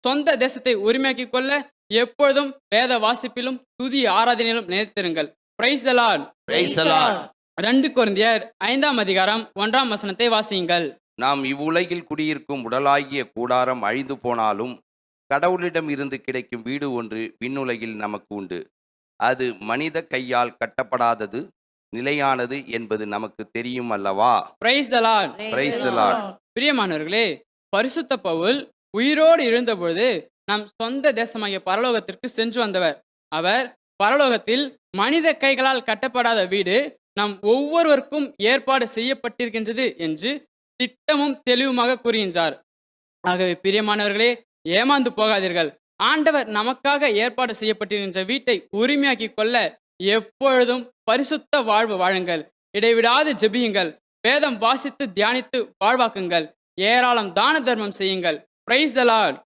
சொந்த தேசத்தை உரிமையாக்கிக் கொள்ள எப்பொழுதும் வேத வாசிப்பிலும் துதி ஆராதனையிலும் நினைத்திருங்கள். Praise the Lord. Praise the Lord. 2 கொரிந்தியர் 5ஆம் அதிகாரம் 1ஆம் வசனத்தை வாசியுங்கள். நாம் இவ்வுலகில் குடியிருக்கும் உடலாகிய கூடாரம் அழிந்து போனாலும் கடவுளிடம் இருந்து கிடைக்கும் வீடு ஒன்று விண்ணுலகில் நமக்கு உண்டு. அது மனித கையால் கட்டப்படாதது, நிலையானது என்பது நமக்கு தெரியும் அல்லவா? Price the Lord. Praise the Lord. பிரியமானவர்களே, பரிசுத்த பவுல் உயிரோடு இருந்தபொழுது நம் சொந்த தேசமாகிய பரலோகத்திற்கு சென்று வந்தவர். அவர் பரலோகத்தில் மனித கைகளால் கட்டப்படாத வீடு நம் ஒவ்வொருவருக்கும் ஏற்பாடு செய்யப்பட்டிருக்கின்றது என்று திட்டமும் தெளிவுமாக கூறுகின்றார். ஆகவே பிரியமானவர்களே, ஏமாந்து போகாதீர்கள். ஆண்டவர் நமக்காக ஏற்பாடு செய்யப்பட்டிருக்கின்ற வீட்டை உரிமையாக்கிக் கொள்ள எப்பொழுதும் பரிசுத்த வாழ்வு வாழுங்கள். இடைவிடாது ஜெபியுங்கள். வேதம் வாசித்து தியானித்து வாழ்வாக்குங்கள். ஏராளம் தான தர்மம் செய்யுங்கள். Price the Lord.